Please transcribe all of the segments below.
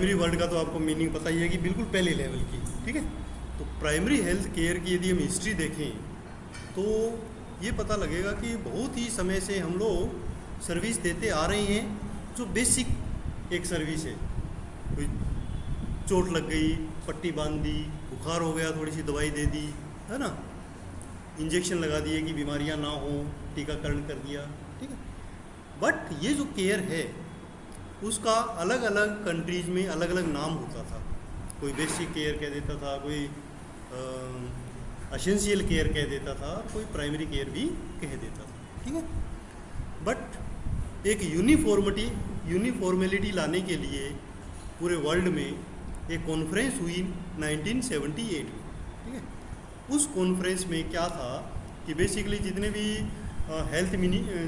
Primary word का तो आपको मीनिंग पता ही है कि बिल्कुल पहले लेवल की, ठीक है। तो प्राइमरी हेल्थ केयर की यदि हम हिस्ट्री देखें तो ये पता लगेगा कि बहुत ही समय से हम लोग सर्विस देते आ रहे हैं, जो बेसिक एक सर्विस है। कोई चोट लग गई, पट्टी बांध दी, बुखार हो गया, थोड़ी सी दवाई दे दी, है ना, इंजेक्शन लगा दिए कि बीमारियां ना हो, टीकाकरण कर दिया, ठीक है। बट ये जो केयर है उसका अलग अलग कंट्रीज में अलग अलग नाम होता था। कोई बेसिक केयर कह देता था, कोई एसेंशियल केयर कह देता था, कोई प्राइमरी केयर भी कह देता था, ठीक है। बट एक यूनिफॉर्मेलिटी लाने के लिए पूरे वर्ल्ड में एक कॉन्फ्रेंस हुई 1978 में, ठीक है। उस कॉन्फ्रेंस में क्या था कि बेसिकली जितने भी हेल्थ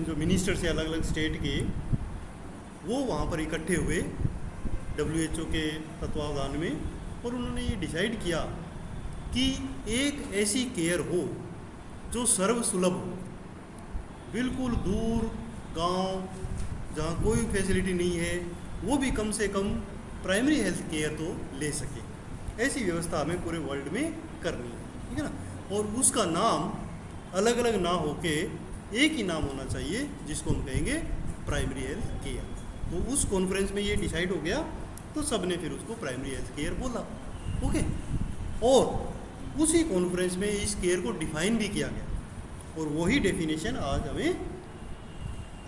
जो मिनिस्टर्स हैं अलग अलग स्टेट के, वो वहाँ पर इकट्ठे हुए WHO के तत्वावधान में, और उन्होंने ये डिसाइड किया कि एक ऐसी केयर हो जो सर्वसुलभ हो, बिल्कुल दूर गांव जहाँ कोई फैसिलिटी नहीं है वो भी कम से कम प्राइमरी हेल्थ केयर तो ले सके। ऐसी व्यवस्था हमें पूरे वर्ल्ड में करनी है, ठीक है ना। और उसका नाम अलग अलग ना होके एक ही नाम होना चाहिए जिसको हम कहेंगे प्राइमरी हेल्थ केयर। तो उस कॉन्फ्रेंस में ये डिसाइड हो गया, तो सब ने फिर उसको प्राइमरी हेल्थ केयर बोला, ओके। और उसी कॉन्फ्रेंस में इस केयर को डिफाइन भी किया गया, और वही डेफिनेशन आज हमें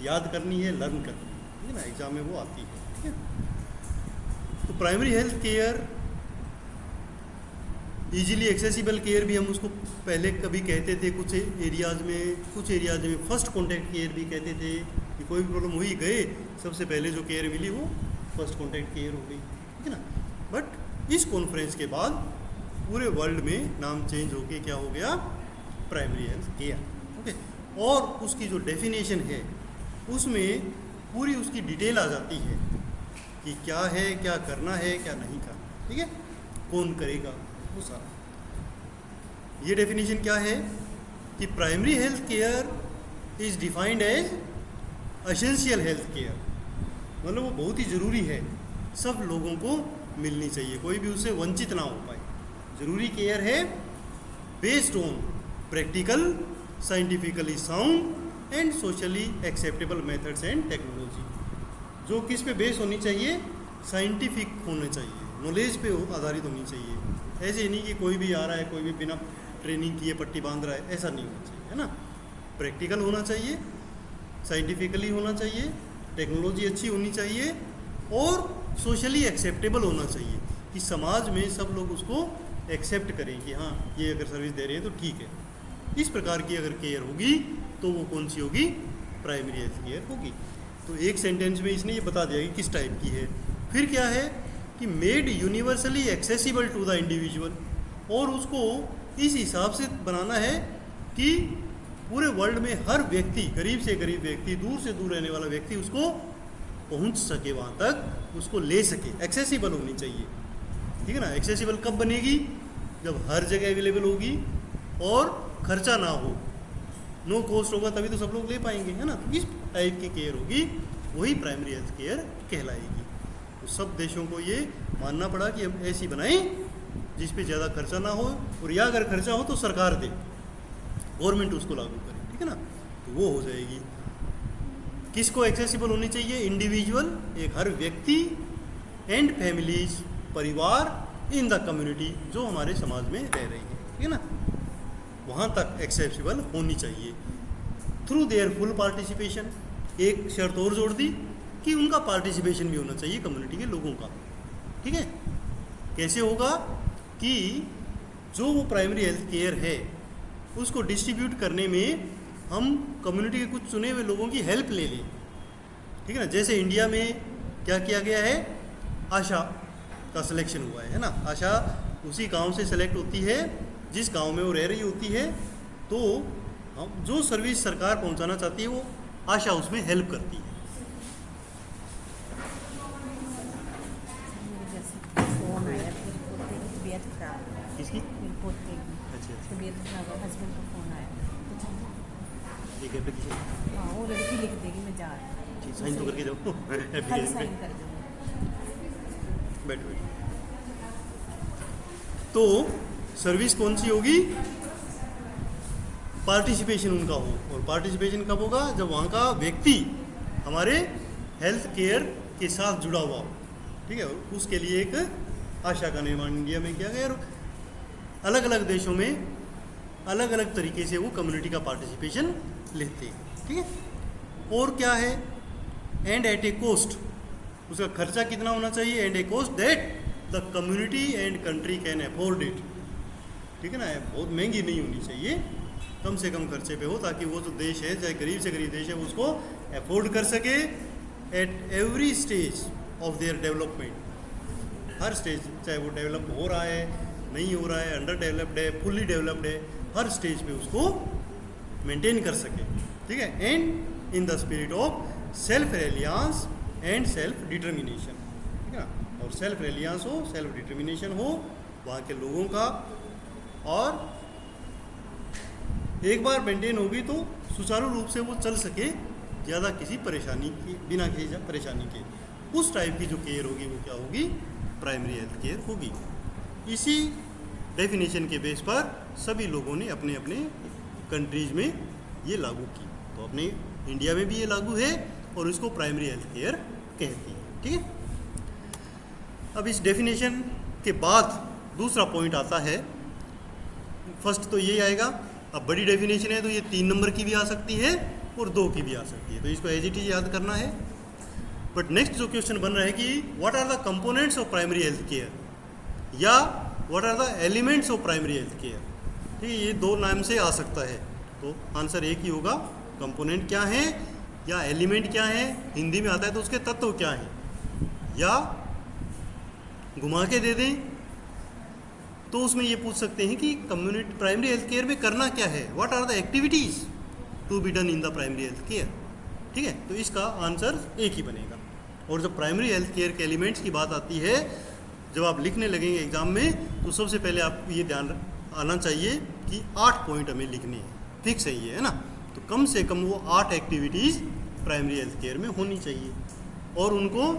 याद करनी है, लर्न करनी है, ठीक है ना, एग्जाम में वो आती है, ठीक है। तो primary health care easily accessible care भी हम उसको पहले कभी कहते थे, कुछ एरियाज़ में फर्स्ट कॉन्टैक्ट केयर भी कहते थे कि कोई भी प्रॉब्लम हुई गए, सबसे पहले जो केयर मिली वो फर्स्ट कॉन्टैक्ट केयर हो गई, ठीक है ना। बट इस कॉन्फ्रेंस के बाद पूरे वर्ल्ड में नाम चेंज होके क्या हो गया, प्राइमरी हेल्थ केयर, ओके। और उसकी जो डेफिनेशन है उसमें पूरी उसकी डिटेल आ जाती है कि क्या है, क्या करना है, क्या नहीं करना, ठीक है, कौन करेगा, वो सारा। ये डेफिनेशन क्या है कि primary health care is defined as essential health care, मतलब वो बहुत ही ज़रूरी है, सब लोगों को मिलनी चाहिए, कोई भी उससे वंचित ना हो पाए। ज़रूरी केयर है based on practical, scientifically sound and socially acceptable methods and technology. जो किस पे बेस होनी चाहिए, साइंटिफिक होना चाहिए, नॉलेज पे आधारित होनी चाहिए। ऐसे नहीं कि कोई भी आ रहा है, कोई भी बिना ट्रेनिंग किए पट्टी बांध रहा है, ऐसा नहीं होना चाहिए, है ना। प्रैक्टिकल होना चाहिए, साइंटिफिकली होना चाहिए, टेक्नोलॉजी अच्छी होनी चाहिए, और सोशली एक्सेप्टेबल होना चाहिए कि समाज में सब लोग उसको एक्सेप्ट करें कि हाँ ये अगर सर्विस दे रहे हैं तो ठीक है। इस प्रकार की अगर केयर होगी तो वो कौन सी होगी, प्राइमरी हेल्थ केयर होगी। तो एक सेंटेंस में इसने ये बता दिया कि किस टाइप की है। फिर क्या है कि made universally accessible to the individual, और उसको इस हिसाब से बनाना है कि पूरे वर्ल्ड में हर व्यक्ति, गरीब से गरीब व्यक्ति, दूर से दूर रहने वाला व्यक्ति उसको पहुंच सके, वहाँ तक उसको ले सके, एक्सेसिबल होनी चाहिए, ठीक है ना। एक्सेसिबल कब बनेगी, जब हर जगह अवेलेबल होगी और खर्चा ना हो, नो कॉस्ट होगा, तभी तो सब लोग ले पाएंगे, है ना। इस टाइप की केयर होगी, वही प्राइमरी हेल्थ केयर कहलाएगी। तो सब देशों को ये मानना पड़ा कि हम ऐसी बनाएं जिस पे ज़्यादा खर्चा ना हो, और या अगर खर्चा हो तो सरकार दे, गवर्नमेंट उसको लागू करे, ठीक है ना। तो वो हो जाएगी। किसको एक्सेसिबल होनी चाहिए, इंडिविजुअल, एक हर व्यक्ति, एंड फैमिलीज, परिवार, इन द कम्युनिटी, जो हमारे समाज में रह रही है, ठीक है ना, वहाँ तक एक्सेसिबल होनी चाहिए थ्रू देयर फुल पार्टिसिपेशन। एक शर्त और जोड़ दी कि उनका पार्टिसिपेशन भी होना चाहिए कम्युनिटी के लोगों का, ठीक है। कैसे होगा कि जो वो प्राइमरी हेल्थ केयर है उसको डिस्ट्रीब्यूट करने में हम कम्युनिटी के कुछ चुने हुए लोगों की हेल्प ले लें, ठीक है ना। जैसे इंडिया में क्या किया गया है, आशा का सिलेक्शन हुआ है ना। आशा उसी गांव से सेलेक्ट होती है जिस गांव में वो रह रही होती है, तो हम जो सर्विस सरकार पहुंचाना चाहती है वो आशा उसमें हेल्प करती है। फोन आया, तबीयत खराब, किसकी? पोते की अच्छा, तबीयत खराब है, हस्बैंड का फोन आया, ठीक है, हाँ वो लड़की लिख देगी मैं जा रही हूँ, साइन तो करके जाओ। कल साइन कर दूँगी। बैठो बैठो। तो सर्विस कौन सी होगी? पार्टिसिपेशन उनका हो, और पार्टिसिपेशन कब होगा? जब वहाँ का व्यक्ति हमारे हेल्थ केयर के साथ जुड़ा हुआ हो, ठीक है। उसके लिए एक आशा का निर्माण इंडिया में किया गया, और अलग अलग देशों में अलग अलग तरीके से वो कम्युनिटी का पार्टिसिपेशन लेते हैं, ठीक है। और क्या है? एंड एट ए कोस्ट, उसका खर्चा कितना होना चाहिए? And a cost that the community and country can afford it, ठीक है ना। बहुत महंगी नहीं होनी चाहिए, कम से कम खर्चे पे हो, ताकि वो जो देश है, चाहे गरीब से गरीब देश है, उसको अफोर्ड कर सके at every stage of their development. Her stage, चाहे वो डेवलप हो रहा है, नहीं हो रहा है, अंडर डेवलप्ड है, फुल्ली डेवलप्ड है, हर स्टेज पे उसको मेंटेन कर सके, ठीक है। And in the spirit of self reliance and self determination, ठीक है ना। और सेल्फ रिलायंस हो, सेल्फ डिटर्मिनेशन हो वहाँ के लोगों का, और एक बार मेंटेन होगी तो सुचारू रूप से वो चल सके, ज़्यादा किसी परेशानी की, बिना किसी परेशानी के। उस टाइप की जो केयर होगी वो क्या होगी? प्राइमरी हेल्थ केयर होगी। इसी डेफिनेशन के बेस पर सभी लोगों ने अपने अपने कंट्रीज में ये लागू की। तो अपने इंडिया में भी ये लागू है, और इसको प्राइमरी हेल्थ केयर कहती है, ठीक है। अब इस डेफिनेशन के बाद दूसरा पॉइंट आता है। फर्स्ट तो ये आएगा, अब बड़ी डेफिनेशन है तो ये 3 नंबर की भी आ सकती है और 2 की भी आ सकती है, तो इसको एज इट इज याद करना है। बट नेक्स्ट जो क्वेश्चन बन रहा है कि what are the components of primary health care, या what are the elements of primary health care, ठीक है। ये 2 नाम से आ सकता है, तो आंसर एक ही होगा, कंपोनेंट क्या है या एलिमेंट क्या है। हिंदी में आता है तो उसके तत्व क्या हैं, या घुमा के दे दें तो उसमें ये पूछ सकते हैं कि कम्युनिटी प्राइमरी हेल्थ केयर में करना क्या है, what are the activities to be done in the primary health care, ठीक है। तो इसका आंसर एक ही बनेगा। और जब प्राइमरी हेल्थ केयर के एलिमेंट्स की बात आती है, जब आप लिखने लगेंगे एग्जाम में, तो सबसे पहले आपको ये ध्यान आना चाहिए कि 8 पॉइंट हमें लिखने हैं, फिक्स है ये, है ना। तो कम से कम वो 8 एक्टिविटीज़ प्राइमरी हेल्थ केयर में होनी चाहिए, और उनको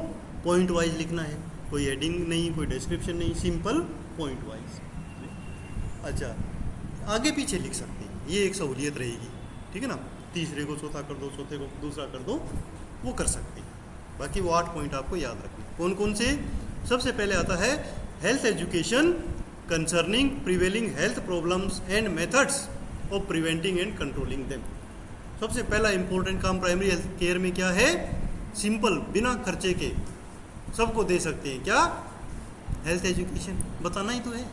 पॉइंट वाइज लिखना है, कोई हेडिंग नहीं, कोई डिस्क्रिप्शन नहीं, सिंपल पॉइंट वाइज। अच्छा, आगे पीछे लिख सकते हैं, ये एक सहूलियत रहेगी, ठीक है ना। तीसरे को चौथा कर दो, चौथे को दूसरा कर दो, वो कर सकते हैं। बाकी वो 8 पॉइंट आपको याद रखने। कौन कौन से? सबसे पहले आता है health education concerning prevailing health problems and methods of preventing and controlling them. सबसे पहला इंपॉर्टेंट काम प्राइमरी हेल्थ केयर में क्या है? सिंपल, बिना खर्चे के सबको दे सकते हैं, क्या? Health education. बताना ही तो है,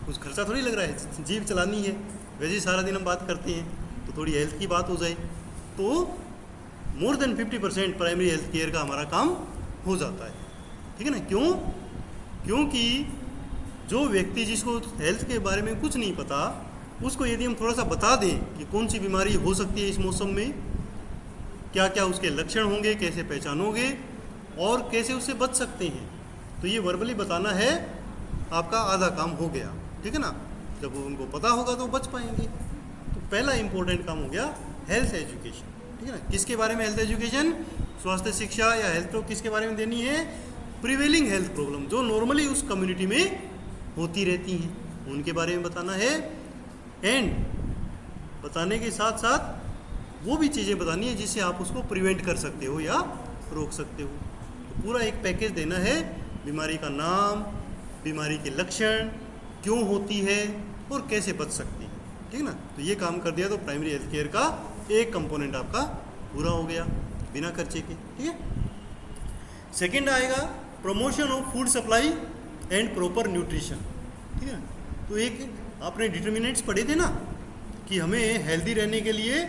कुछ खर्चा थोड़ी लग रहा है, जीव चलानी है। वैसे ही सारा दिन हम बात करते हैं, तो थोड़ी हेल्थ की बात हो जाए तो more than 50% primary health care का हमारा काम हो जाता है, ठीक है ना। क्यों? क्योंकि जो व्यक्ति जिसको हेल्थ के बारे में कुछ नहीं पता, उसको यदि हम थोड़ा सा बता दें कि कौन सी बीमारी हो सकती है इस मौसम में, क्या क्या उसके लक्षण होंगे, कैसे पहचानोगे और कैसे उससे बच सकते हैं, तो ये वर्बली बताना है, आपका आधा काम हो गया, ठीक है ना। जब उनको पता होगा तो बच पाएंगे। तो पहला इंपॉर्टेंट काम हो गया हेल्थ एजुकेशन, ठीक है ना। किसके बारे में हेल्थ एजुकेशन? स्वास्थ्य शिक्षा या हेल्थ तो किसके बारे में देनी है? प्रिवेलिंग हेल्थ प्रॉब्लम, जो नॉर्मली उस कम्युनिटी में होती रहती हैं, उनके बारे में बताना है। एंड बताने के साथ साथ वो भी चीज़ें बतानी है जिससे आप उसको प्रिवेंट कर सकते हो या रोक सकते हो। तो पूरा एक पैकेज देना है, बीमारी का नाम, बीमारी के लक्षण, क्यों होती है और कैसे बच सकती है, ठीक है ना। तो ये काम कर दिया तो प्राइमरी हेल्थ केयर का एक कंपोनेंट आपका पूरा हो गया बिना खर्चे के, ठीक है। सेकंड आएगा promotion of food supply and proper nutrition, ठीक है। तो एक आपने डिटर्मिनेंट्स पढ़े थे ना कि हमें हेल्दी रहने के लिए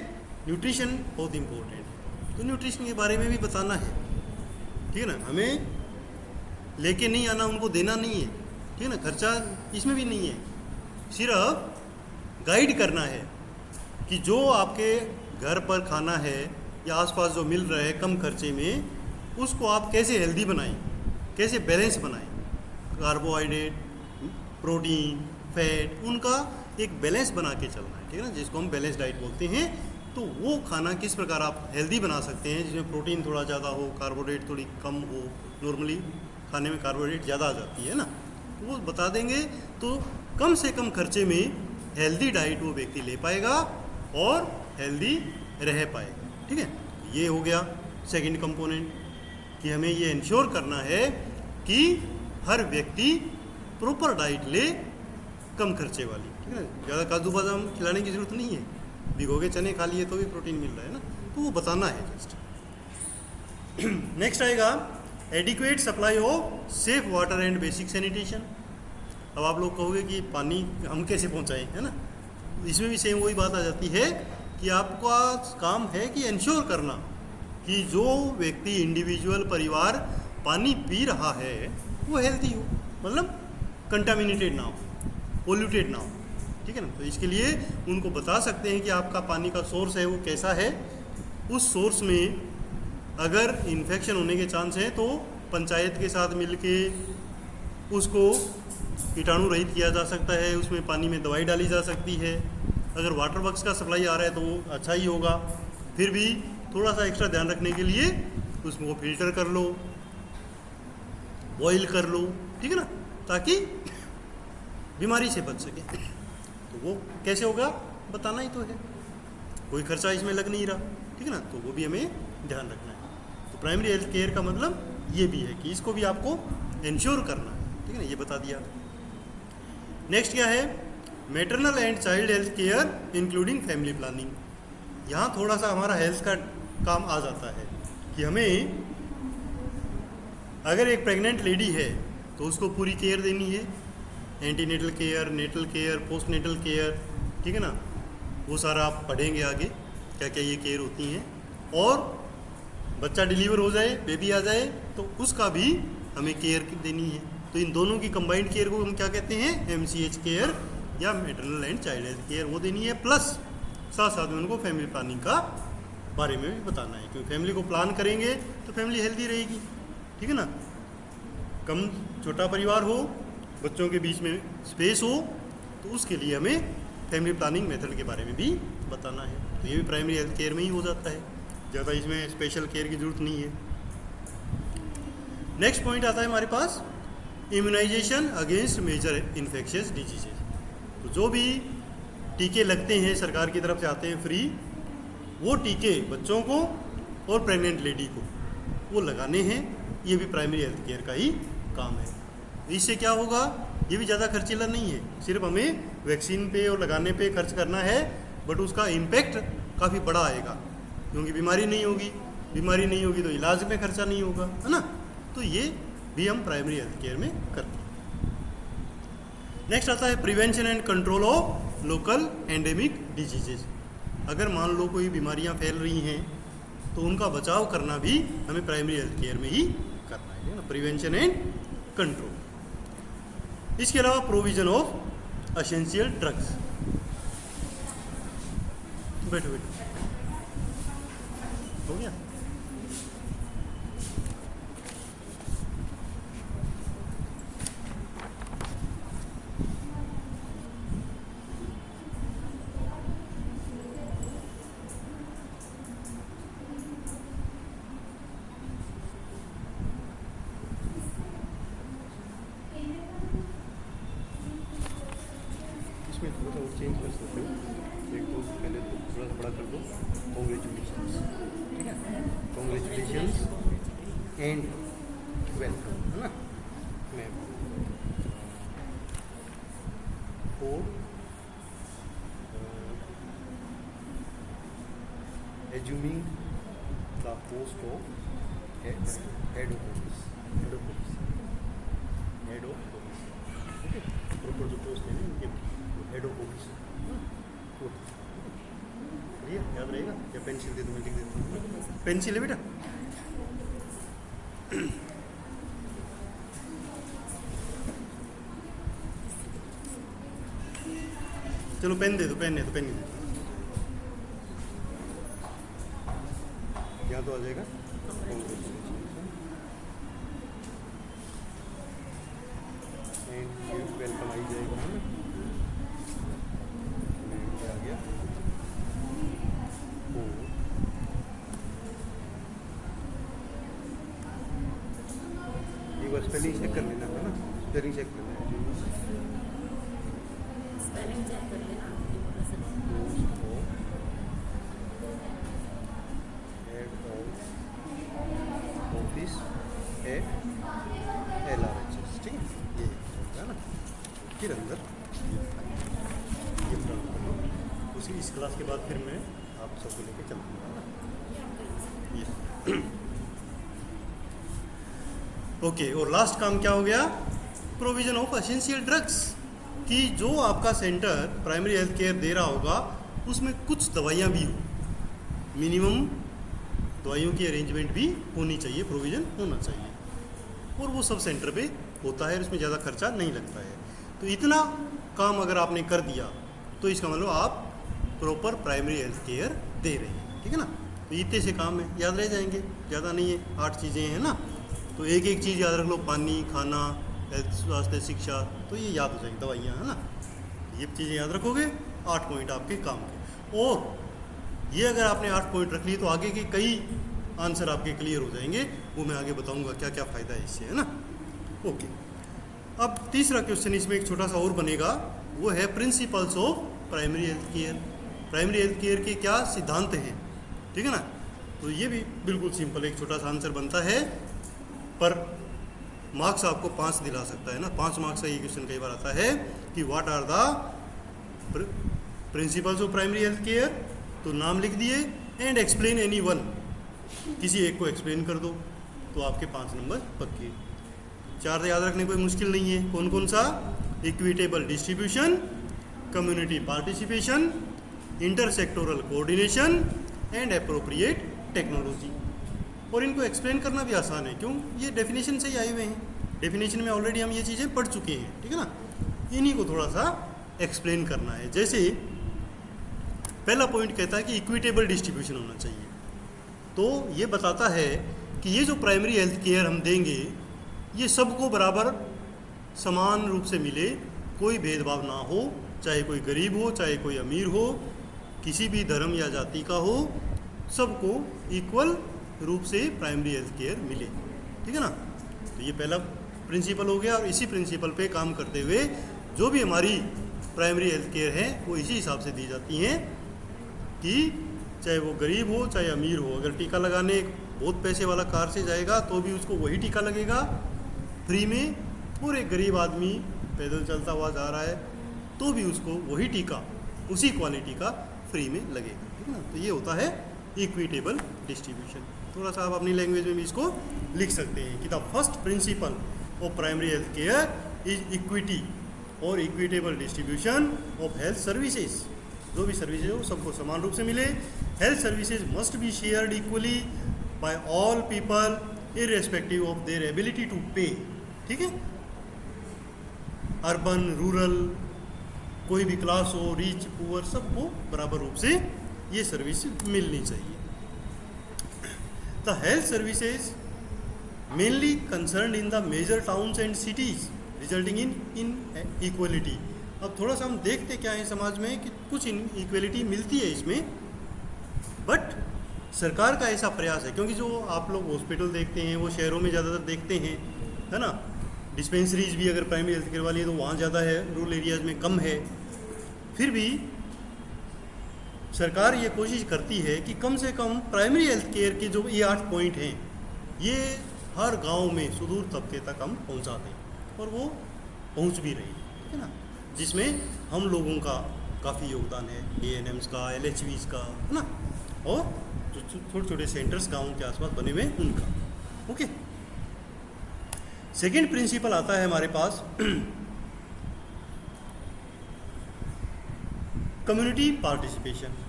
न्यूट्रिशन बहुत इंपॉर्टेंट है, तो न्यूट्रिशन के बारे में भी बताना है, ठीक है ना। हमें लेके नहीं आना, उनको देना नहीं है, ठीक है ना। खर्चा इसमें भी नहीं है, सिर्फ गाइड करना है कि जो आपके घर पर खाना है या आसपास जो मिल रहा है कम खर्चे में, उसको आप कैसे हेल्दी बनाएं, कैसे बैलेंस बनाएं। कार्बोहाइड्रेट, प्रोटीन, फैट, उनका एक बैलेंस बना के चलना है, ठीक है ना, जिसको हम बैलेंस डाइट बोलते हैं। तो वो खाना किस प्रकार आप हेल्दी बना सकते हैं, जिसमें प्रोटीन थोड़ा ज़्यादा हो, कार्बोहाइड्रेट थोड़ी कम हो, नॉर्मली खाने में कार्बोहाइड्रेट ज़्यादा आ जाती है ना, तो वो बता देंगे। तो कम से कम खर्चे में हेल्दी डाइट वो व्यक्ति ले पाएगा और हेल्दी रह पाएगा। ठीक है, ये हो गया सेकंड कंपोनेंट कि हमें ये इंश्योर करना है कि हर व्यक्ति प्रॉपर डाइट ले, कम खर्चे वाली। ठीक है ना, ज़्यादा काजू बादाम खिलाने की ज़रूरत नहीं है, भिगोगे चने खा लिए तो भी प्रोटीन मिल रहा है ना, तो वो बताना है जस्ट। नेक्स्ट आएगा adequate supply of safe water and basic sanitation. अब आप लोग कहोगे कि पानी हम कैसे पहुंचाएं, है ना, इसमें भी सेम वही बात आ जाती है कि आपका काम है कि इंश्योर करना कि जो व्यक्ति इंडिविजुअल परिवार पानी पी रहा है वो हेल्दी हो, मतलब कंटामिनेटेड ना हो, पोल्यूटेड ना हो। ठीक है ना, तो इसके लिए उनको बता सकते हैं कि आपका पानी का सोर्स है वो कैसा है, उस सोर्स में अगर इन्फेक्शन होने के चांस हैं तो पंचायत के साथ मिलके उसको कीटाणु रहित किया जा सकता है, उसमें पानी में दवाई डाली जा सकती है। अगर वाटर वर्क्स का सप्लाई आ रहा है तो वो अच्छा ही होगा, फिर भी थोड़ा सा एक्स्ट्रा ध्यान रखने के लिए उसको फिल्टर कर लो, बॉईल कर लो, ठीक है ना, ताकि बीमारी से बच सके। तो वो कैसे होगा बताना ही तो है, कोई खर्चा इसमें लग नहीं रहा। ठीक है ना, तो वो भी हमें ध्यान रखना है। तो प्राइमरी हेल्थ केयर का मतलब ये भी है कि इसको भी आपको इंश्योर करना है। ठीक है ना, ये बता दिया। नेक्स्ट क्या है, maternal and child health care including family planning. यहाँ थोड़ा सा हमारा हेल्थ का काम आ जाता है कि हमें अगर एक प्रेग्नेंट लेडी है तो उसको पूरी केयर देनी है, antenatal care, natal care, post natal care. ठीक है ना, वो सारा आप पढ़ेंगे आगे क्या क्या ये केयर होती हैं। और बच्चा डिलीवर हो जाए, बेबी आ जाए तो उसका भी हमें केयर देनी है। तो इन दोनों की कंबाइंड केयर को हम क्या कहते हैं, MCH केयर या maternal and child health care वो देनी है। प्लस साथ साथ में उनको फैमिली प्लानिंग का बारे में भी बताना है, क्योंकि फैमिली को प्लान करेंगे तो फैमिली हेल्दी रहेगी। ठीक है ना, कम छोटा परिवार हो, बच्चों के बीच में स्पेस हो, तो उसके लिए हमें फैमिली प्लानिंग मेथड के बारे में भी बताना है। तो ये भी प्राइमरी हेल्थ केयर में ही हो जाता है, ज़्यादा इसमें स्पेशल केयर की ज़रूरत नहीं है। नेक्स्ट पॉइंट आता है हमारे पास immunisation against major infectious diseases. तो जो भी टीके लगते हैं सरकार की तरफ से आते हैं फ्री, वो टीके बच्चों को और प्रेग्नेंट लेडी को वो लगाने हैं। ये भी प्राइमरी हेल्थ केयर का ही काम है। इससे क्या होगा, ये भी ज़्यादा खर्चीला नहीं है, सिर्फ हमें वैक्सीन पे और लगाने पे खर्च करना है, बट उसका इम्पैक्ट काफ़ी बड़ा आएगा, क्योंकि बीमारी नहीं होगी तो इलाज में खर्चा नहीं होगा, है ना। तो ये भी हम प्राइमरी हेल्थ केयर में करते हैं। नेक्स्ट आता है prevention and control of local endemic diseases. अगर मान लो कोई बीमारियां फैल रही हैं तो उनका बचाव करना भी हमें प्राइमरी हेल्थ केयर में ही करना है ना, प्रिवेंशन एंड कंट्रोल। इसके अलावा प्रोविजन ऑफ एसेंशियल ड्रग्स। बैठो हो गया। इसमें थोड़ा सा और चेंज कर सकते हो, एक तो पहले तो थोड़ा सा बड़ा कर दो, कॉन्ग्रेचुलेशंस। ठीक है, कॉन्ग्रेचुलेशंस एंड वेलकम, है ना ma'am, for assuming the post of head of office. Okay, proper जो पोस्ट है ना उनके हेड ऑफ ऑफिस, याद रहेगा। या पेंसिल दे दो, मैं लिख देता हूँ। पेंसिल है बेटा, चलो पेन दे दो, पेन है तो पेन दे दो, यहाँ तो आ जाएगा। एंड वेलकम आई जाएगा, है ना, आ गया। रिवर्स स्पेलिंग चेक कर लेना है ना, स्पेलिंग चेक कर लेना। स्पेलिंग चेक कर लेना ऑफिस LRHS, ठीक है, ये होगा ना। फिर अंदर ये उसी इस क्लास के बाद फिर मैं आप सबको लेके चलूँगा ना। ये ओके, और लास्ट काम क्या हो गया? प्रोविजन ऑफ एसेंशियल ड्रग्स, कि जो आपका सेंटर प्राइमरी हेल्थ केयर दे रहा होगा उसमें कुछ दवाइयाँ भी हो, मिनिमम दवाइयों की अरेंजमेंट भी होनी चाहिए, प्रोविज़न होना चाहिए, और वो सब सेंटर पे होता है, उसमें ज़्यादा खर्चा नहीं लगता है। तो इतना काम अगर आपने कर दिया तो इसका मतलब आप प्रॉपर प्राइमरी हेल्थ केयर दे रहे हैं, ठीक है ना। तो इतने से काम है, याद रह जाएंगे, ज़्यादा नहीं है, 8 चीज़ें हैं ना। तो एक एक चीज़ याद रख लो, पानी, खाना, हेल्थ, स्वास्थ्य, शिक्षा, तो ये याद हो जाएगी, दवाइयाँ, है ना। ये चीज़ें याद रखोगे, 8 पॉइंट आपके काम के। और ये अगर आपने 8 पॉइंट रख लिए तो आगे के कई आंसर आपके क्लियर हो जाएंगे, वो मैं आगे बताऊंगा क्या क्या फ़ायदा है इससे, है ना। ओके, अब तीसरा क्वेश्चन इसमें एक छोटा सा और बनेगा, वो है principles of primary health care. Primary health care के क्या सिद्धांत हैं, ठीक है ना। तो ये भी बिल्कुल सिंपल एक छोटा सा आंसर बनता है, पर मार्क्स आपको 5 दिला सकता है ना। 5 मार्क्स का ये क्वेश्चन कई बार आता है कि what are the principles of primary health care, तो नाम लिख दिए, एंड एक्सप्लेन एनी वन, किसी एक को एक्सप्लेन कर दो, तो आपके 5 नंबर पक्के। 4 याद रखने कोई मुश्किल नहीं है, कौन कौन सा? Equitable distribution, community participation, intersectoral coordination and appropriate technology. और इनको एक्सप्लेन करना भी आसान है, क्यों? ये डेफिनेशन से ही आए हुए हैं, डेफिनेशन में ऑलरेडी हम ये चीज़ें पढ़ चुके हैं, ठीक है ना। इन्हीं को थोड़ा सा एक्सप्लेन करना है। जैसे पहला पॉइंट कहता है कि इक्विटेबल डिस्ट्रीब्यूशन होना चाहिए, तो ये बताता है कि ये जो प्राइमरी हेल्थ केयर हम देंगे ये सबको बराबर समान रूप से मिले, कोई भेदभाव ना हो, चाहे कोई गरीब हो, चाहे कोई अमीर हो, किसी भी धर्म या जाति का हो, सबको इक्वल रूप से प्राइमरी हेल्थ केयर मिले, ठीक है ना। तो ये पहला प्रिंसिपल हो गया, और इसी प्रिंसिपल पे काम करते हुए जो भी हमारी प्राइमरी हेल्थ केयर है वो इसी हिसाब से दी जाती हैं कि चाहे वो गरीब हो चाहे अमीर हो, अगर टीका लगाने बहुत पैसे वाला कार से जाएगा तो भी उसको वही टीका लगेगा फ्री में, और एक गरीब आदमी पैदल चलता हुआ जा रहा है तो भी उसको वही टीका उसी क्वालिटी का फ्री में लगेगा, ठीक है ना। तो ये होता है इक्विटेबल डिस्ट्रीब्यूशन। थोड़ा सा आप अपनी लैंग्वेज में भी इसको लिख सकते हैं कि the first principle of primary health care is equity और equitable distribution of health services. जो भी सर्विसेज हो सबको समान रूप से मिले। Health services must be shared equally by all people irrespective of their ability to pay, ठीक है। अर्बन, रूरल, कोई भी क्लास हो, रिच, पुअर, सबको बराबर रूप से ये सर्विस मिलनी चाहिए। The health services mainly concern in the major towns and cities resulting in equality. अब थोड़ा सा हम देखते क्या है समाज में कि कुछ इक्वलिटी मिलती है इसमें, बट सरकार का ऐसा प्रयास है, क्योंकि जो आप लोग हॉस्पिटल देखते हैं वो शहरों में ज़्यादातर देखते हैं, है ना। डिस्पेंसरीज भी अगर प्राइमरी हेल्थ केयर वाली है तो वहाँ ज़्यादा है, रूरल एरियाज़ में कम है। फिर भी सरकार ये कोशिश करती है कि कम से कम प्राइमरी हेल्थ केयर के जो ये 8 पॉइंट हैं ये हर गांव में सुदूर तबके तक हम पहुंचा दें, और वो पहुंच भी रही है, ठीक है ना। जिसमें हम लोगों का काफ़ी योगदान है, ANMs का, LHVs का, है ना, और जो छोटे छोटे सेंटर्स गाँव के आसपास बने हुए हैं उनका। ओके, सेकेंड प्रिंसिपल आता है हमारे पास कम्युनिटी पार्टिसिपेशन।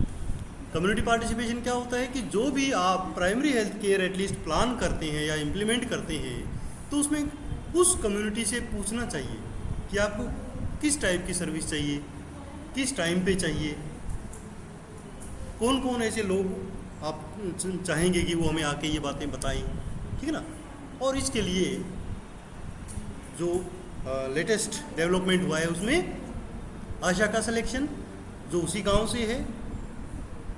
कम्युनिटी पार्टिसिपेशन क्या होता है कि जो भी आप primary health care at least plan करते हैं या इम्प्लीमेंट करते हैं तो उसमें उस कम्युनिटी से पूछना चाहिए कि आपको किस टाइप की सर्विस चाहिए, किस टाइम पे चाहिए, कौन कौन ऐसे लोग आप चाहेंगे कि वो हमें आके ये बातें बताएं, ठीक है ना। और इसके लिए जो लेटेस्ट डेवलपमेंट हुआ है उसमें आशा का सिलेक्शन जो उसी गांव से है,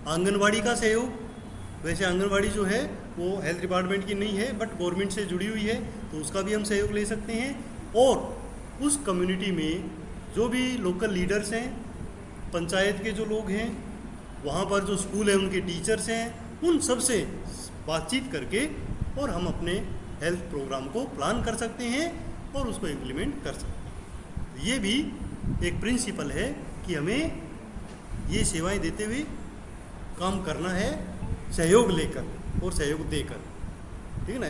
आंगनवाड़ी का सहयोग, वैसे आंगनवाड़ी जो है वो हेल्थ डिपार्टमेंट की नहीं है बट गवर्नमेंट से जुड़ी हुई है, तो उसका भी हम सहयोग ले सकते हैं। और उस कम्युनिटी में जो भी लोकल लीडर्स हैं, पंचायत के जो लोग हैं, वहाँ पर जो स्कूल है उनके टीचर्स हैं, उन सब से बातचीत करके और हम अपने हेल्थ प्रोग्राम को प्लान कर सकते हैं और उसको इम्प्लीमेंट कर सकते हैं। ये भी एक प्रिंसिपल है कि हमें ये सेवाएं देते हुए काम करना है, सहयोग लेकर और सहयोग देकर, ठीक है ना।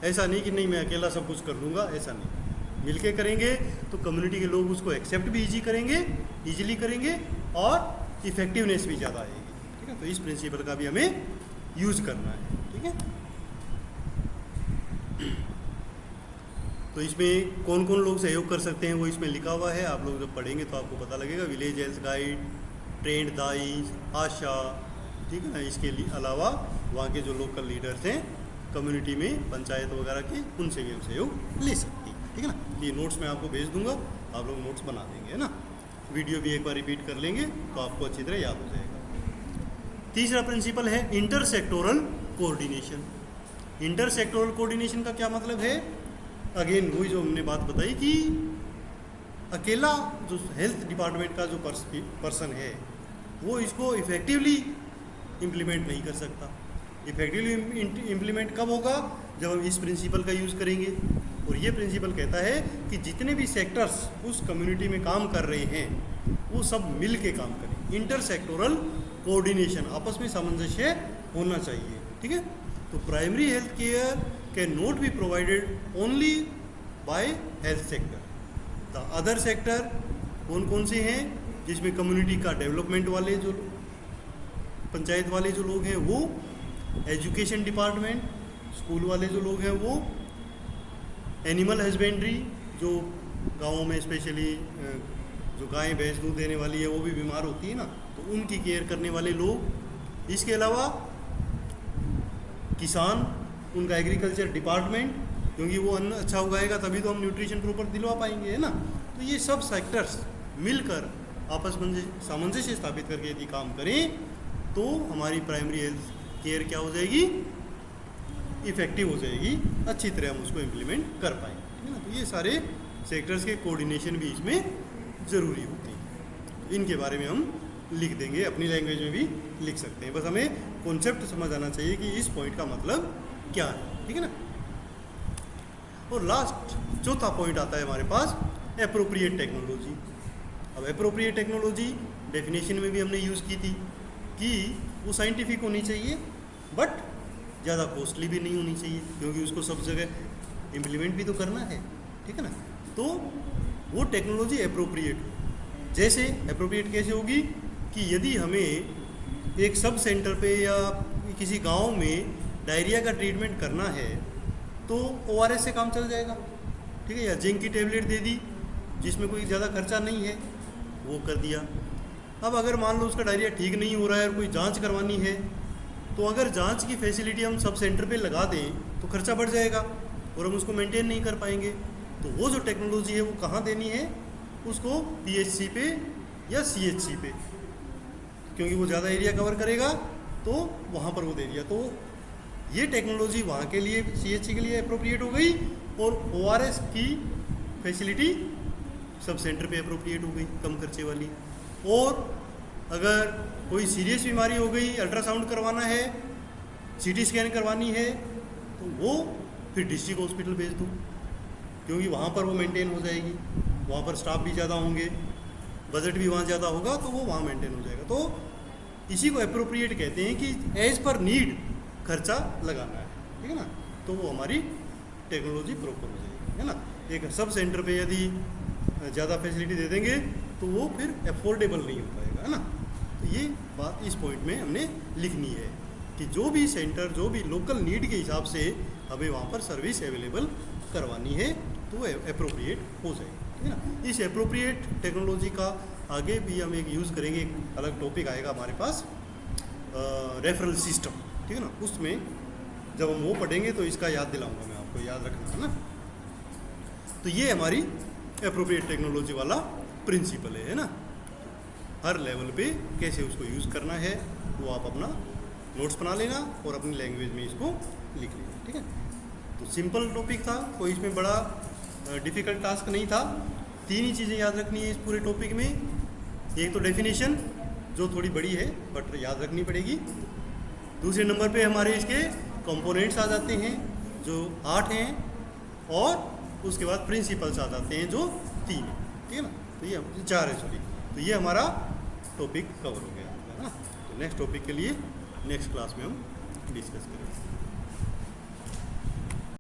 ऐसा नहीं कि नहीं मैं अकेला सब कुछ कर लूँगा, ऐसा नहीं। मिलके करेंगे तो कम्युनिटी के लोग उसको एक्सेप्ट भी ईजिली करेंगे और इफ़ेक्टिवनेस भी ज़्यादा आएगी, ठीक है। तो इस प्रिंसिपल का भी हमें यूज़ करना है, ठीक है। तो इसमें कौन कौन लोग सहयोग कर सकते हैं वो इसमें लिखा हुआ है, आप लोग जब पढ़ेंगे तो आपको पता लगेगा। विलेज हेल्थ गाइड, ट्रेंड दाई, आशा, ठीक है ना। इसके अलावा वहाँ के जो लोकल लीडर्स हैं कम्युनिटी में, पंचायत वगैरह के, उनसे भी हम सहयोग ले सकते हैं, ठीक है ना। ये नोट्स मैं आपको भेज दूंगा, आप लोग नोट्स बना देंगे, है ना। वीडियो भी एक बार रिपीट कर लेंगे तो आपको अच्छी तरह याद हो जाएगा। तीसरा प्रिंसिपल है इंटरसेक्टोरल कोऑर्डिनेशन। इंटरसेक्टोरल कोऑर्डिनेशन का क्या मतलब है? अगेन वही जो हमने बात बताई कि अकेला जो हेल्थ डिपार्टमेंट का जो पर्सन है वो इसको इफ़ेक्टिवली इम्प्लीमेंट नहीं कर सकता। इफ़ेक्टिवली इम्प्लीमेंट कब होगा? जब हम इस प्रिंसिपल का यूज़ करेंगे। और ये प्रिंसिपल कहता है कि जितने भी सेक्टर्स उस कम्युनिटी में काम कर रहे हैं वो सब मिल के काम करें। इंटरसेक्टोरल कोऑर्डिनेशन, आपस में सामंजस्य होना चाहिए, ठीक है। तो primary health care can not be provided only by health sector. The other sector कौन कौन से हैं? जिसमें कम्युनिटी का डेवलपमेंट वाले जो पंचायत वाले जो लोग हैं वो, एजुकेशन डिपार्टमेंट, स्कूल वाले जो लोग हैं वो, एनिमल हस्बेंड्री जो गाँवों में स्पेशली जो गायें भैंस दूध देने वाली है वो भी बीमार होती है ना, तो उनकी केयर करने वाले लोग। इसके अलावा किसान, उनका एग्रीकल्चर डिपार्टमेंट, क्योंकि वो अन्न अच्छा उगाएगा तभी तो हम न्यूट्रिशन प्रॉपर दिलवा पाएंगे, है ना। तो ये सब सेक्टर्स मिलकर आपस में सामंजस्य स्थापित करके यदि काम करें तो हमारी प्राइमरी हेल्थ केयर क्या हो जाएगी? इफ़ेक्टिव हो जाएगी, अच्छी तरह हम उसको इम्प्लीमेंट कर पाएंगे, ठीक है ना। तो ये सारे सेक्टर्स के कोऑर्डिनेशन भी इसमें ज़रूरी होती है। इनके बारे में हम लिख देंगे, अपनी लैंग्वेज में भी लिख सकते हैं। बस हमें कॉन्सेप्ट समझ आना चाहिए कि इस पॉइंट का मतलब क्या है, ठीक है ना। और लास्ट चौथा पॉइंट आता है हमारे पास, एप्रोप्रिएट टेक्नोलॉजी। अब एप्रोप्रिएट टेक्नोलॉजी डेफिनेशन में भी हमने यूज़ की थी कि वो साइंटिफिक होनी चाहिए बट ज़्यादा कॉस्टली भी नहीं होनी चाहिए, क्योंकि उसको सब जगह इम्प्लीमेंट भी तो करना है, ठीक है ना। तो वो टेक्नोलॉजी एप्रोप्रिएट हो। जैसे एप्रोप्रिएट कैसे होगी कि यदि हमें एक सब सेंटर पे या किसी गांव में डायरिया का ट्रीटमेंट करना है तो ORS से काम चल जाएगा, ठीक है, या जिंक की टेबलेट दे दी जिसमें कोई ज़्यादा खर्चा नहीं है, वो कर दिया। अब अगर मान लो उसका डायरिया ठीक नहीं हो रहा है और कोई जांच करवानी है तो अगर जांच की फैसिलिटी हम सब सेंटर पे लगा दें तो खर्चा बढ़ जाएगा और हम उसको मेंटेन नहीं कर पाएंगे। तो वो जो टेक्नोलॉजी है वो कहाँ देनी है? उसको PHC पे या CHC पे, क्योंकि वो ज़्यादा एरिया कवर करेगा तो वहाँ पर वो दे दिया। तो ये टेक्नोलॉजी वहाँ के लिए, CHC के लिए अप्रोप्रिएट हो गई और ORS की फैसिलिटी सब सेंटर पे अप्रोप्रिएट हो गई, कम खर्चे वाली। और अगर कोई सीरियस बीमारी हो गई, अल्ट्रासाउंड करवाना है, CT स्कैन करवानी है, तो वो फिर डिस्ट्रिक्ट हॉस्पिटल भेज दो, क्योंकि वहाँ पर वो मेंटेन हो जाएगी, वहाँ पर स्टाफ भी ज़्यादा होंगे, बजट भी वहाँ ज़्यादा होगा तो वो वहाँ मेंटेन हो जाएगा। तो इसी को अप्रोप्रिएट कहते हैं कि एज पर नीड खर्चा लगाना है, ठीक है ना। तो वो हमारी टेक्नोलॉजी प्रॉपर हो जाएगी, है ना। एक सब सेंटर पे यदि ज़्यादा फैसिलिटी दे देंगे तो वो फिर अफोर्डेबल नहीं हो पाएगा, है ना। तो ये बात इस पॉइंट में हमने लिखनी है कि जो भी सेंटर, जो भी लोकल नीड के हिसाब से हमें वहाँ पर सर्विस अवेलेबल करवानी है तो वो अप्रोप्रिएट हो जाएगी, ठीक है ना। इस अप्रोप्रिएट टेक्नोलॉजी का आगे भी हम एक यूज़ करेंगे, एक अलग टॉपिक आएगा हमारे पास, रेफरल सिस्टम, ठीक है ना। उसमें जब हम वो पढ़ेंगे तो इसका याद दिलाऊंगा मैं आपको, याद रखना है ना। तो ये हमारी एप्रोप्रिएट टेक्नोलॉजी वाला प्रिंसिपल है ना। हर लेवल पे कैसे उसको यूज़ करना है वो आप अपना नोट्स बना लेना और अपनी लैंग्वेज में इसको लिख लेना, ठीक है। तो सिंपल टॉपिक था, कोई इसमें बड़ा डिफ़िकल्ट टास्क नहीं था। 3 ही चीज़ें याद रखनी है इस पूरे टॉपिक में। एक तो डेफिनेशन जो थोड़ी बड़ी है बट याद रखनी पड़ेगी। दूसरे नंबर पे हमारे इसके कंपोनेंट्स आ जाते हैं जो 8 हैं, और उसके बाद प्रिंसिपल्स आ जाते हैं जो 3 हैं, ठीक है ना। तो ये 4 है, सॉरी। तो ये हमारा टॉपिक कवर हो गया है ना। तो नेक्स्ट टॉपिक के लिए नेक्स्ट क्लास में हम डिस्कस करेंगे।